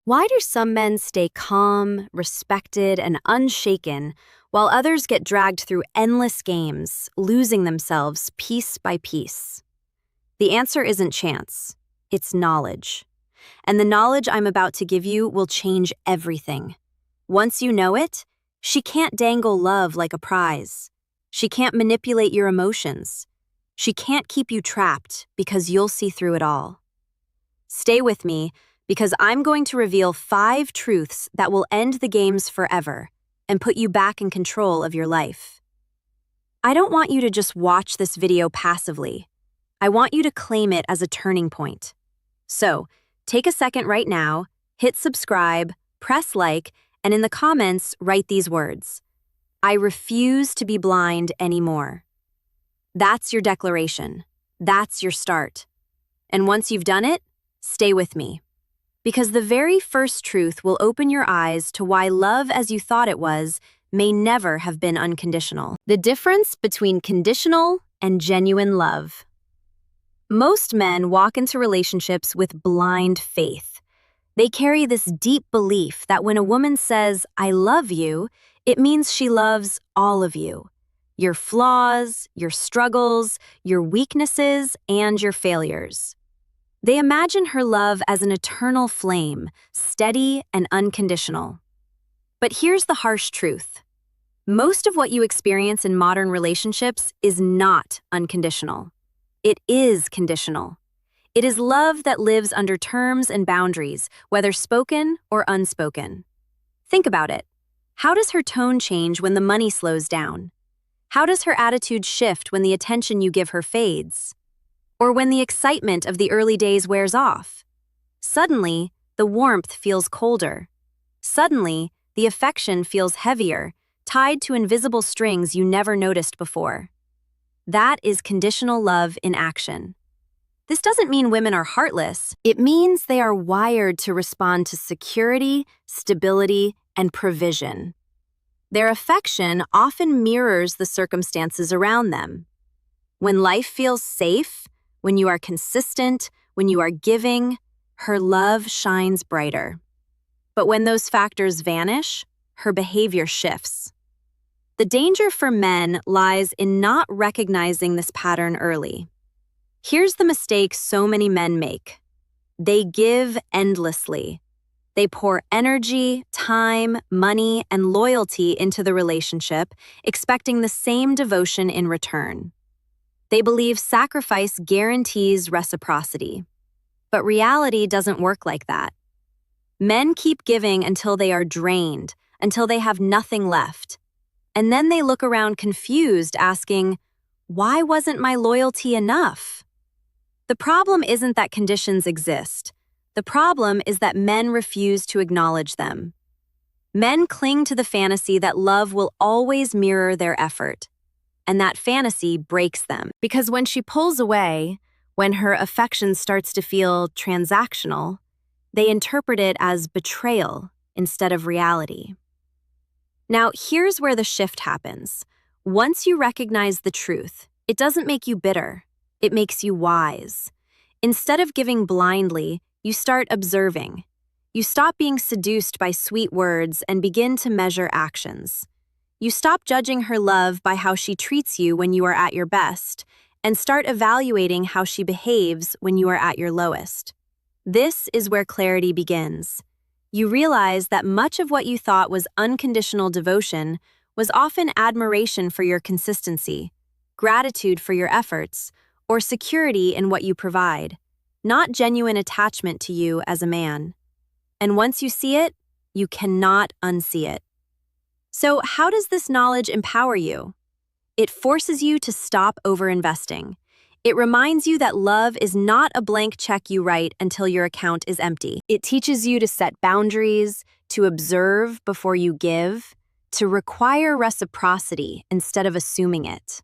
Why do some men stay calm, respected, and unshaken, while others get dragged through endless games, losing themselves piece by piece? The answer isn't chance, it's knowledge. And the knowledge I'm about to give you will change everything. Once you know it, she can't dangle love like a prize. She can't manipulate your emotions. She can't keep you trapped because you'll see through it all. Stay with me, because I'm going to reveal 5 truths that will end the games forever and put you back in control of your life. I don't want you to just watch this video passively. I want you to claim it as a turning point. So, take a second right now, hit subscribe, press like, and in the comments, write these words. I refuse to be blind anymore. That's your declaration. That's your start. And once you've done it, stay with me. Because the very first truth will open your eyes to why love as you thought it was may never have been unconditional. The difference between conditional and genuine love. Most men walk into relationships with blind faith. They carry this deep belief that when a woman says, "I love you," it means she loves all of you. Your flaws, your struggles, your weaknesses, and your failures. They imagine her love as an eternal flame, steady and unconditional. But here's the harsh truth. Most of what you experience in modern relationships is not unconditional. It is conditional. It is love that lives under terms and boundaries, whether spoken or unspoken. Think about it. How does her tone change when the money slows down? How does her attitude shift when the attention you give her fades? Or when the excitement of the early days wears off? Suddenly, the warmth feels colder. Suddenly, the affection feels heavier, tied to invisible strings you never noticed before. That is conditional love in action. This doesn't mean women are heartless. It means they are wired to respond to security, stability, and provision. Their affection often mirrors the circumstances around them. When life feels safe, when you are consistent, when you are giving, her love shines brighter. But when those factors vanish, her behavior shifts. The danger for men lies in not recognizing this pattern early. Here's the mistake so many men make. They give endlessly. They pour energy, time, money, and loyalty into the relationship, expecting the same devotion in return. They believe sacrifice guarantees reciprocity. But reality doesn't work like that. Men keep giving until they are drained, until they have nothing left. And then they look around confused, asking, "Why wasn't my loyalty enough?" The problem isn't that conditions exist. The problem is that men refuse to acknowledge them. Men cling to the fantasy that love will always mirror their effort. And that fantasy breaks them. Because when she pulls away, when her affection starts to feel transactional, they interpret it as betrayal instead of reality. Now, here's where the shift happens. Once you recognize the truth, it doesn't make you bitter. It makes you wise. Instead of giving blindly, you start observing. You stop being seduced by sweet words and begin to measure actions. You stop judging her love by how she treats you when you are at your best, and start evaluating how she behaves when you are at your lowest. This is where clarity begins. You realize that much of what you thought was unconditional devotion was often admiration for your consistency, gratitude for your efforts, or security in what you provide, not genuine attachment to you as a man. And once you see it, you cannot unsee it. So how does this knowledge empower you? It forces you to stop overinvesting. It reminds you that love is not a blank check you write until your account is empty. It teaches you to set boundaries, to observe before you give, to require reciprocity instead of assuming it.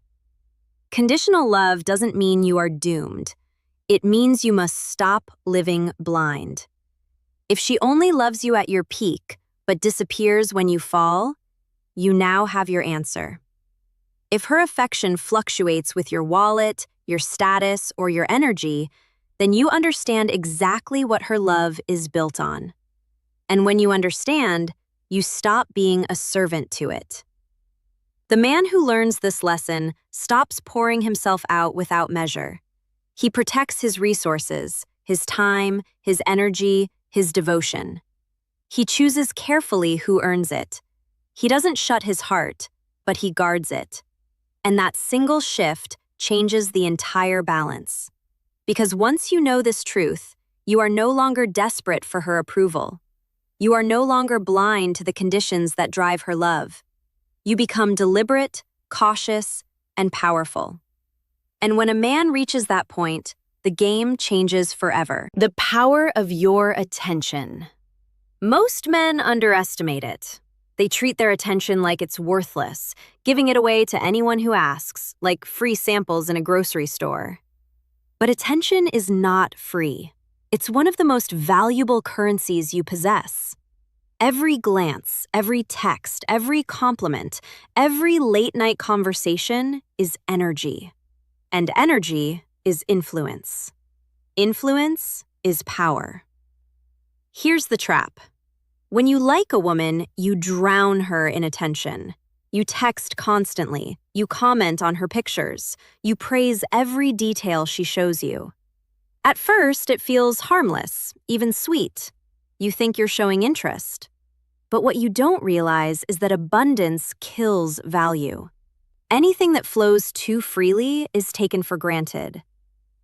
Conditional love doesn't mean you are doomed. It means you must stop living blind. If she only loves you at your peak, but disappears when you fall, you now have your answer. If her affection fluctuates with your wallet, your status, or your energy, then you understand exactly what her love is built on. And when you understand, you stop being a servant to it. The man who learns this lesson stops pouring himself out without measure. He protects his resources, his time, his energy, his devotion. He chooses carefully who earns it. He doesn't shut his heart, but he guards it. And that single shift changes the entire balance. Because once you know this truth, you are no longer desperate for her approval. You are no longer blind to the conditions that drive her love. You become deliberate, cautious, and powerful. And when a man reaches that point, the game changes forever. The power of your attention. Most men underestimate it. They treat their attention like it's worthless, giving it away to anyone who asks, like free samples in a grocery store. But attention is not free. It's one of the most valuable currencies you possess. Every glance, every text, every compliment, every late-night conversation is energy. And energy is influence. Influence is power. Here's the trap. When you like a woman, you drown her in attention. You text constantly. You comment on her pictures. You praise every detail she shows you. At first, it feels harmless, even sweet. You think you're showing interest. But what you don't realize is that abundance kills value. Anything that flows too freely is taken for granted.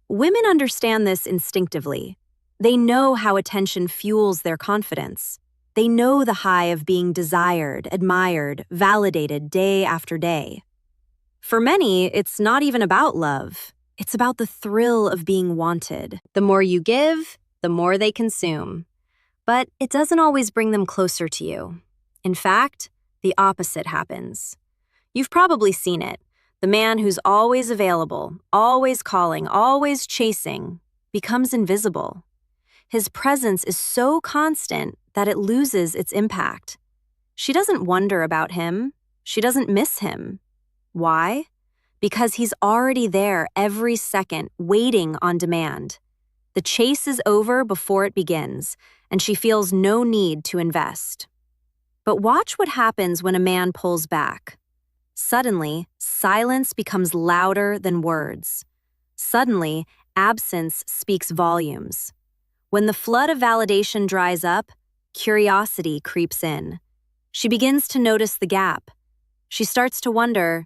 Women understand this instinctively. They know how attention fuels their confidence. They know the high of being desired, admired, validated day after day. For many, it's not even about love. It's about the thrill of being wanted. The more you give, the more they consume. But it doesn't always bring them closer to you. In fact, the opposite happens. You've probably seen it. The man who's always available, always calling, always chasing, becomes invisible. His presence is so constant that it loses its impact. She doesn't wonder about him. She doesn't miss him. Why? Because he's already there every second, waiting on demand. The chase is over before it begins, and she feels no need to invest. But watch what happens when a man pulls back. Suddenly, silence becomes louder than words. Suddenly, absence speaks volumes. When the flood of validation dries up, curiosity creeps in. She begins to notice the gap. She starts to wonder,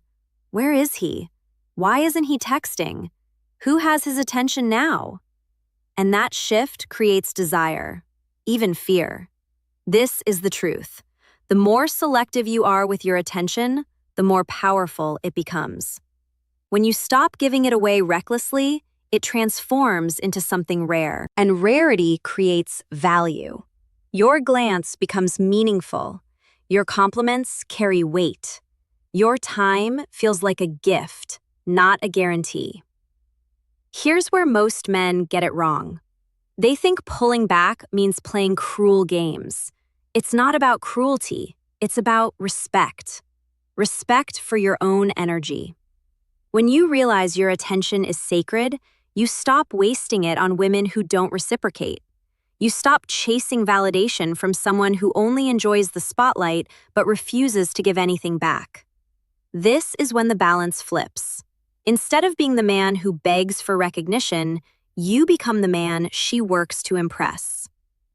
where is he? Why isn't he texting? Who has his attention now? And that shift creates desire, even fear. This is the truth. The more selective you are with your attention, the more powerful it becomes. When you stop giving it away recklessly, it transforms into something rare, and rarity creates value. Your glance becomes meaningful. Your compliments carry weight. Your time feels like a gift, not a guarantee. Here's where most men get it wrong. They think pulling back means playing cruel games. It's not about cruelty. It's about respect. Respect for your own energy. When you realize your attention is sacred, you stop wasting it on women who don't reciprocate. You stop chasing validation from someone who only enjoys the spotlight but refuses to give anything back. This is when the balance flips. Instead of being the man who begs for recognition, you become the man she works to impress.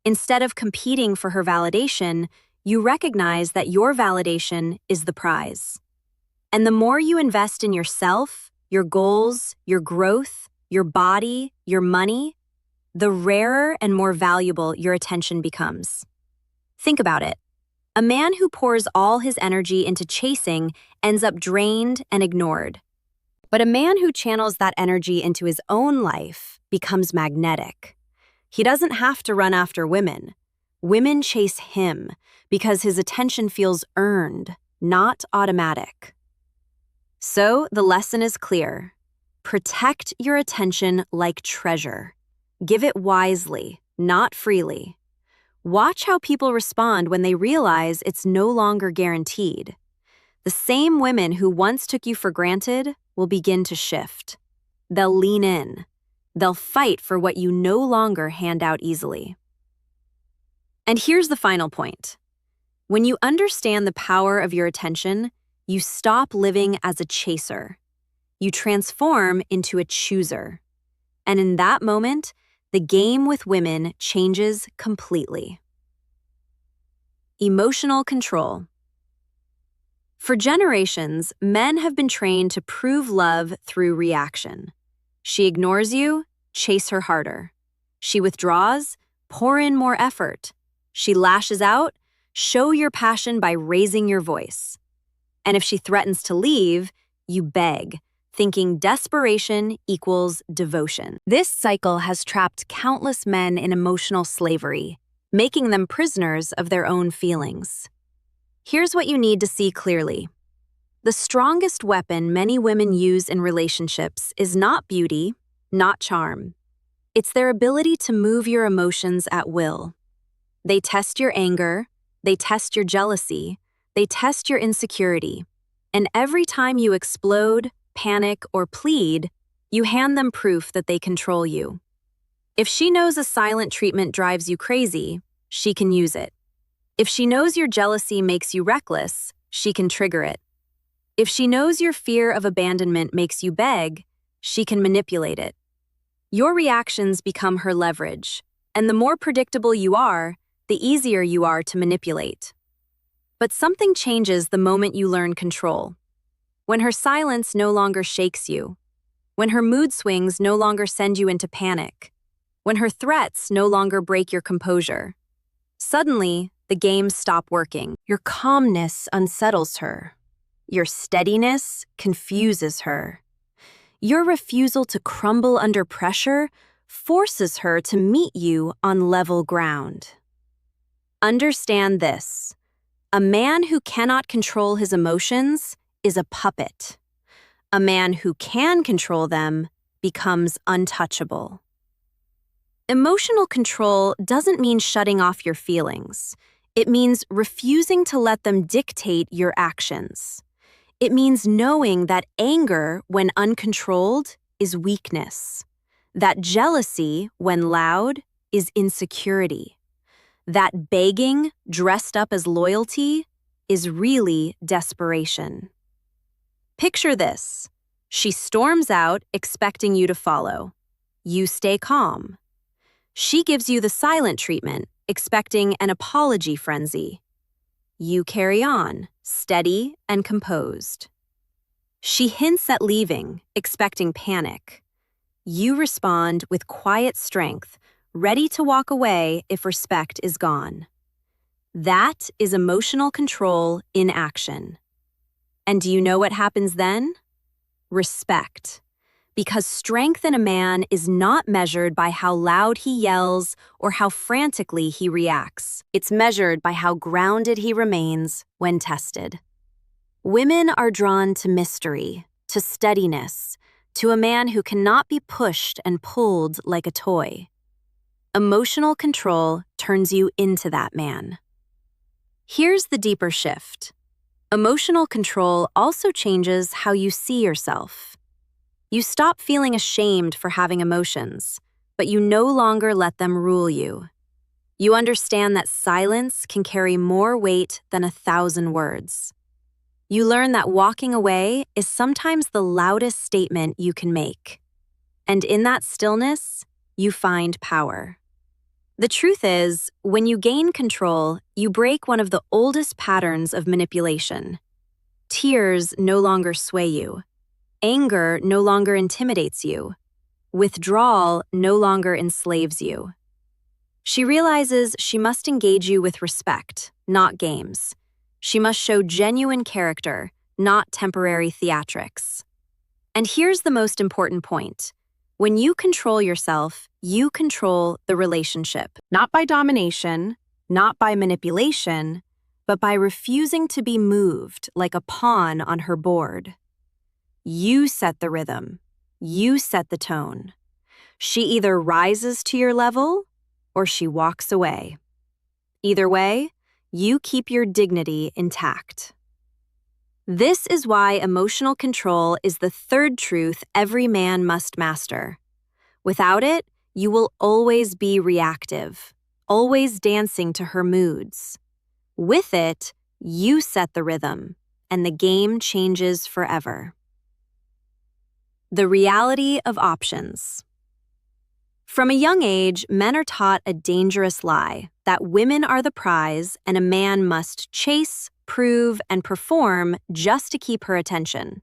Instead of competing for her validation, you recognize that your validation is the prize. And the more you invest in yourself, your goals, your growth, your body, your money, the rarer and more valuable your attention becomes. Think about it. A man who pours all his energy into chasing ends up drained and ignored. But a man who channels that energy into his own life becomes magnetic. He doesn't have to run after women. Women chase him because his attention feels earned, not automatic. So the lesson is clear. Protect your attention like treasure. Give it wisely, not freely. Watch how people respond when they realize it's no longer guaranteed. The same women who once took you for granted will begin to shift. They'll lean in. They'll fight for what you no longer hand out easily. And here's the final point. When you understand the power of your attention, you stop living as a chaser. You transform into a chooser. And in that moment, the game with women changes completely. Emotional control. For generations, men have been trained to prove love through reaction. She ignores you, chase her harder. She withdraws, pour in more effort. She lashes out, show your passion by raising your voice. And if she threatens to leave, you beg, thinking desperation equals devotion. This cycle has trapped countless men in emotional slavery, making them prisoners of their own feelings. Here's what you need to see clearly. The strongest weapon many women use in relationships is not beauty, not charm. It's their ability to move your emotions at will. They test your anger, they test your jealousy, they test your insecurity. And every time you explode, panic, or plead, you hand them proof that they control you. If she knows a silent treatment drives you crazy, she can use it. If she knows your jealousy makes you reckless, she can trigger it. If she knows your fear of abandonment makes you beg, she can manipulate it. Your reactions become her leverage, and the more predictable you are, the easier you are to manipulate. But something changes the moment you learn control. When her silence no longer shakes you, when her mood swings no longer send you into panic, when her threats no longer break your composure, suddenly, the games stop working. Your calmness unsettles her. Your steadiness confuses her. Your refusal to crumble under pressure forces her to meet you on level ground. Understand this. A man who cannot control his emotions is a puppet. A man who can control them becomes untouchable. Emotional control doesn't mean shutting off your feelings. It means refusing to let them dictate your actions. It means knowing that anger, when uncontrolled, is weakness. That jealousy, when loud, is insecurity. That begging, dressed up as loyalty, is really desperation. Picture this. She storms out, expecting you to follow. You stay calm. She gives you the silent treatment, expecting an apology frenzy. You carry on, steady and composed. She hints at leaving, expecting panic. You respond with quiet strength, ready to walk away if respect is gone. That is emotional control in action. And do you know what happens then? Respect. Because strength in a man is not measured by how loud he yells or how frantically he reacts. It's measured by how grounded he remains when tested. Women are drawn to mystery, to steadiness, to a man who cannot be pushed and pulled like a toy. Emotional control turns you into that man. Here's the deeper shift. Emotional control also changes how you see yourself. You stop feeling ashamed for having emotions, but you no longer let them rule you. You understand that silence can carry more weight than 1,000 words. You learn that walking away is sometimes the loudest statement you can make. And in that stillness, you find power. The truth is, when you gain control, you break one of the oldest patterns of manipulation. Tears no longer sway you. Anger no longer intimidates you. Withdrawal no longer enslaves you. She realizes she must engage you with respect, not games. She must show genuine character, not temporary theatrics. And here's the most important point. When you control yourself, you control the relationship. Not by domination, not by manipulation, but by refusing to be moved like a pawn on her board. You set the rhythm. You set the tone. She either rises to your level or she walks away. Either way, you keep your dignity intact. This is why emotional control is the third truth every man must master. Without it, you will always be reactive, always dancing to her moods. With it, you set the rhythm, and the game changes forever. The reality of options. From a young age, men are taught a dangerous lie that women are the prize and a man must chase, prove, and perform just to keep her attention.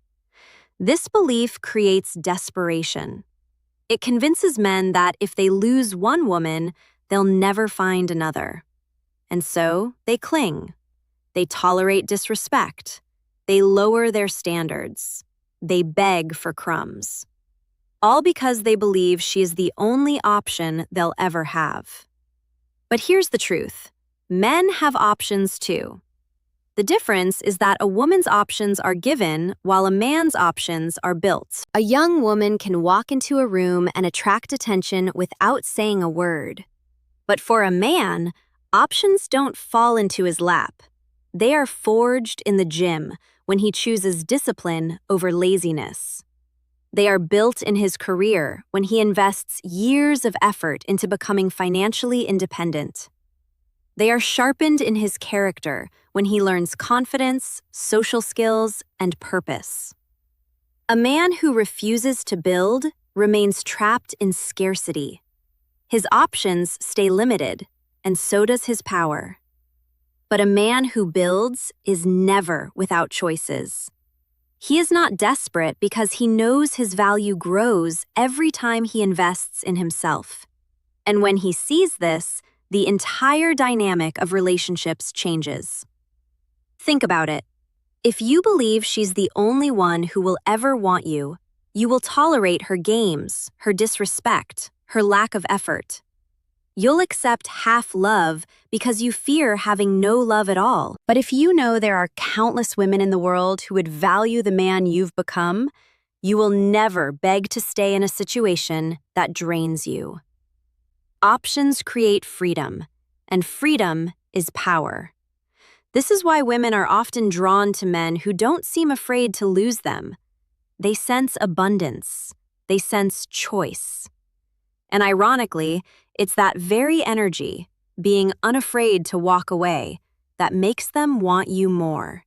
This belief creates desperation. It convinces men that if they lose one woman, they'll never find another. And so they cling. They tolerate disrespect. They lower their standards. They beg for crumbs. All because they believe she is the only option they'll ever have. But here's the truth. Men have options too. The difference is that a woman's options are given while a man's options are built. A young woman can walk into a room and attract attention without saying a word. But for a man, options don't fall into his lap. They are forged in the gym when he chooses discipline over laziness. They are built in his career when he invests years of effort into becoming financially independent. They are sharpened in his character when he learns confidence, social skills, and purpose. A man who refuses to build remains trapped in scarcity. His options stay limited, and so does his power. But a man who builds is never without choices. He is not desperate because he knows his value grows every time he invests in himself. And when he sees this, the entire dynamic of relationships changes. Think about it. If you believe she's the only one who will ever want you, you will tolerate her games, her disrespect, her lack of effort. You'll accept half love because you fear having no love at all. But if you know there are countless women in the world who would value the man you've become, you will never beg to stay in a situation that drains you. Options create freedom, and freedom is power. This is why women are often drawn to men who don't seem afraid to lose them. They sense abundance. They sense choice. And ironically, it's that very energy, being unafraid to walk away, that makes them want you more.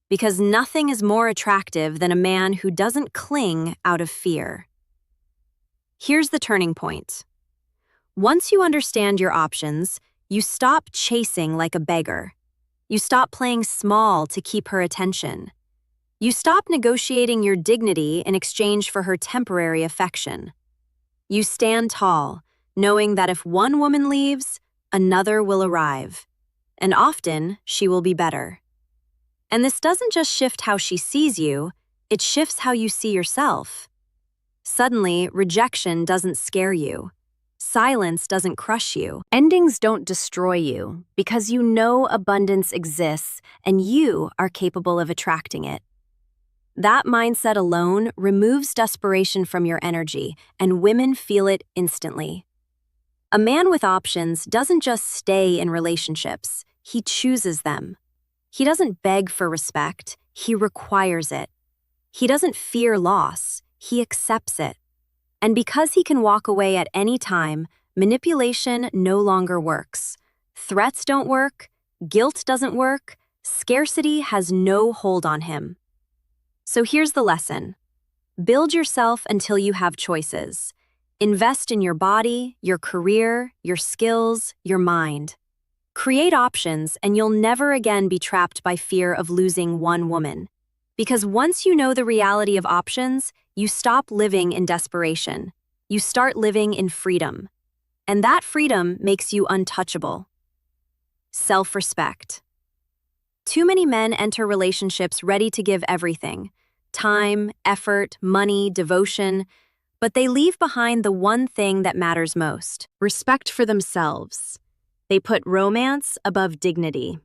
Because nothing is more attractive than a man who doesn't cling out of fear. Here's the turning point. Once you understand your options, you stop chasing like a beggar. You stop playing small to keep her attention. You stop negotiating your dignity in exchange for her temporary affection. You stand tall, knowing that if one woman leaves, another will arrive. And often, she will be better. And this doesn't just shift how she sees you, it shifts how you see yourself. Suddenly, rejection doesn't scare you. Silence doesn't crush you. Endings don't destroy you because you know abundance exists and you are capable of attracting it. That mindset alone removes desperation from your energy, and women feel it instantly. A man with options doesn't just stay in relationships, he chooses them. He doesn't beg for respect, he requires it. He doesn't fear loss, he accepts it. And because he can walk away at any time, manipulation no longer works. Threats don't work, guilt doesn't work, scarcity has no hold on him. So here's the lesson. Build yourself until you have choices. Invest in your body, your career, your skills, your mind. Create options and you'll never again be trapped by fear of losing one woman. Because once you know the reality of options, you stop living in desperation. You start living in freedom. And that freedom makes you untouchable. Self-respect. Too many men enter relationships ready to give everything. Time, effort, money, devotion. But they leave behind the one thing that matters most. Respect for themselves. They put romance above dignity.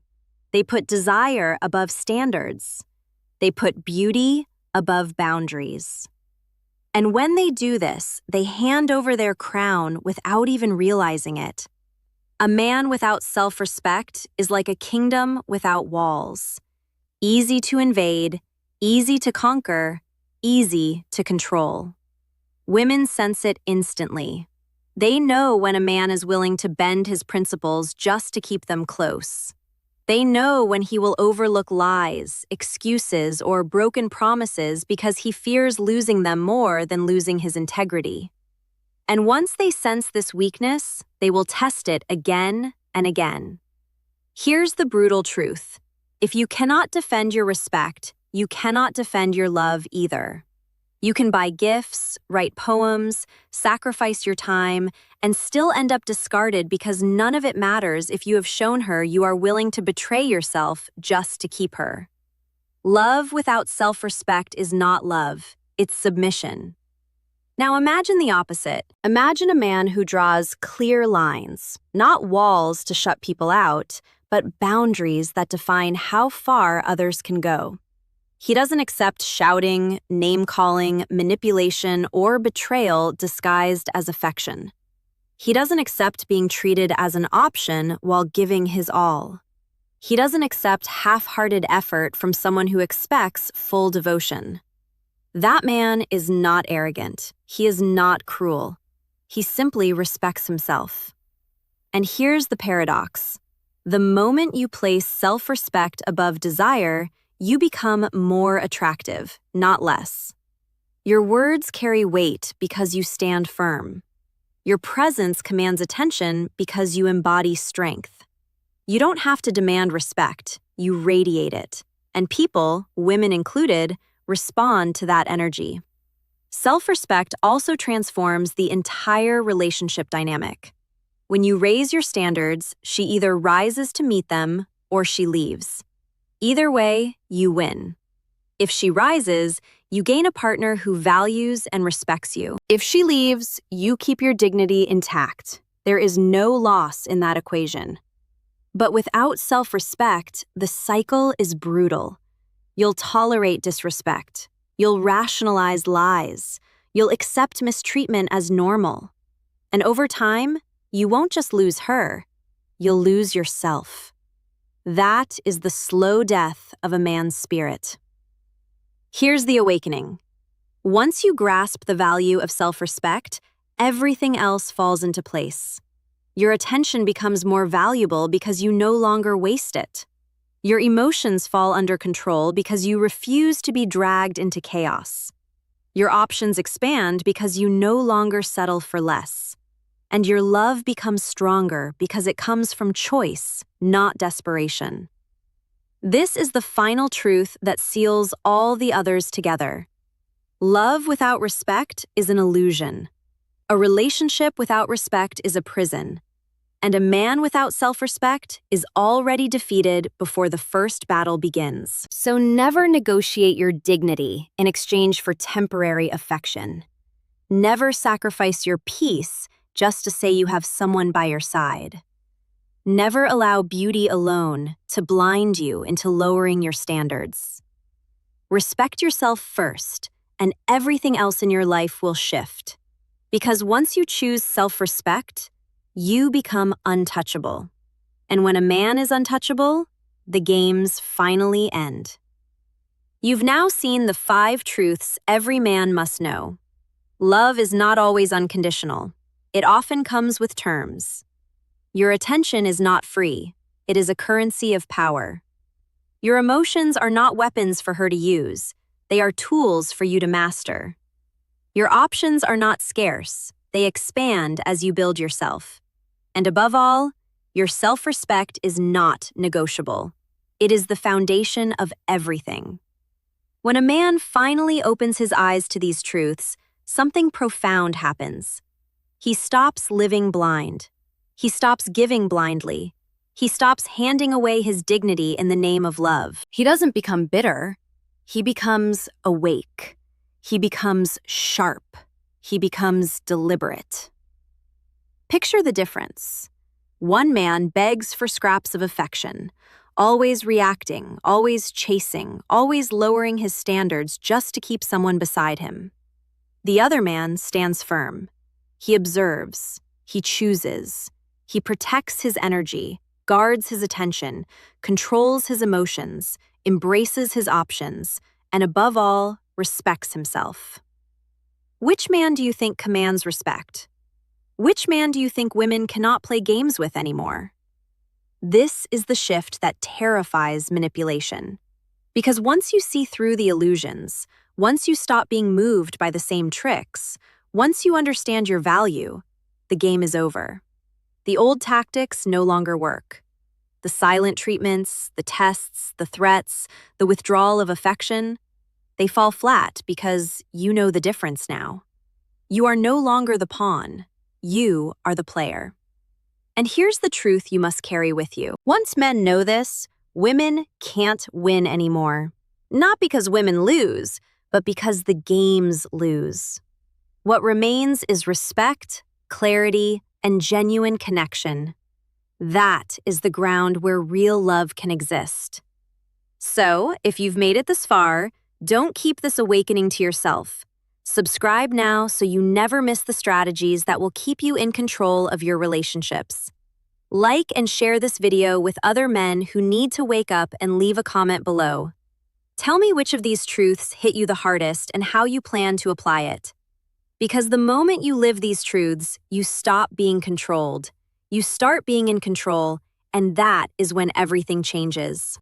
They put desire above standards. They put beauty above boundaries. And when they do this, they hand over their crown without even realizing it. A man without self-respect is like a kingdom without walls. Easy to invade, easy to conquer, easy to control. Women sense it instantly. They know when a man is willing to bend his principles just to keep them close. They know when he will overlook lies, excuses, or broken promises because he fears losing them more than losing his integrity. And once they sense this weakness, they will test it again and again. Here's the brutal truth. If you cannot defend your respect, you cannot defend your love either. You can buy gifts, write poems, sacrifice your time, and still end up discarded because none of it matters if you have shown her you are willing to betray yourself just to keep her. Love without self-respect is not love, it's submission. Now imagine the opposite. Imagine a man who draws clear lines, not walls to shut people out, but boundaries that define how far others can go. He doesn't accept shouting, name-calling, manipulation, or betrayal disguised as affection. He doesn't accept being treated as an option while giving his all. He doesn't accept half-hearted effort from someone who expects full devotion. That man is not arrogant. He is not cruel. He simply respects himself. And here's the paradox. The moment you place self-respect above desire, you become more attractive, not less. Your words carry weight because you stand firm. Your presence commands attention because you embody strength. You don't have to demand respect, you radiate it. And people, women included, respond to that energy. Self-respect also transforms the entire relationship dynamic. When you raise your standards, she either rises to meet them or she leaves. Either way, you win. If she rises, you gain a partner who values and respects you. If she leaves, you keep your dignity intact. There is no loss in that equation. But without self-respect, the cycle is brutal. You'll tolerate disrespect. You'll rationalize lies. You'll accept mistreatment as normal. And over time, you won't just lose her, you'll lose yourself. That is the slow death of a man's spirit. Here's the awakening. Once you grasp the value of self-respect, everything else falls into place. Your attention becomes more valuable because you no longer waste it. Your emotions fall under control because you refuse to be dragged into chaos. Your options expand because you no longer settle for less. And your love becomes stronger because it comes from choice, not desperation. This is the final truth that seals all the others together. Love without respect is an illusion. A relationship without respect is a prison. And a man without self-respect is already defeated before the first battle begins. So never negotiate your dignity in exchange for temporary affection. Never sacrifice your peace just to say you have someone by your side. Never allow beauty alone to blind you into lowering your standards. Respect yourself first, and everything else in your life will shift. Because once you choose self-respect, you become untouchable. And when a man is untouchable, the games finally end. You've now seen the 5 truths every man must know. Love is not always unconditional. It often comes with terms. Your attention is not free. It is a currency of power. Your emotions are not weapons for her to use. They are tools for you to master. Your options are not scarce. They expand as you build yourself. And above all, your self-respect is not negotiable. It is the foundation of everything. When a man finally opens his eyes to these truths, something profound happens. He stops living blind. He stops giving blindly. He stops handing away his dignity in the name of love. He doesn't become bitter. He becomes awake. He becomes sharp. He becomes deliberate. Picture the difference. One man begs for scraps of affection, always reacting, always chasing, always lowering his standards just to keep someone beside him. The other man stands firm. He observes, he chooses, he protects his energy, guards his attention, controls his emotions, embraces his options, and above all, respects himself. Which man do you think commands respect? Which man do you think women cannot play games with anymore? This is the shift that terrifies manipulation. Because once you see through the illusions, once you stop being moved by the same tricks, once you understand your value, the game is over. The old tactics no longer work. The silent treatments, the tests, the threats, the withdrawal of affection, they fall flat because you know the difference now. You are no longer the pawn. You are the player. And here's the truth you must carry with you. Once men know this, women can't win anymore. Not because women lose, but because the games lose. What remains is respect, clarity, and genuine connection. That is the ground where real love can exist. So, if you've made it this far, don't keep this awakening to yourself. Subscribe now so you never miss the strategies that will keep you in control of your relationships. Like and share this video with other men who need to wake up and leave a comment below. Tell me which of these truths hit you the hardest and how you plan to apply it. Because the moment you live these truths, you stop being controlled. You start being in control, and that is when everything changes.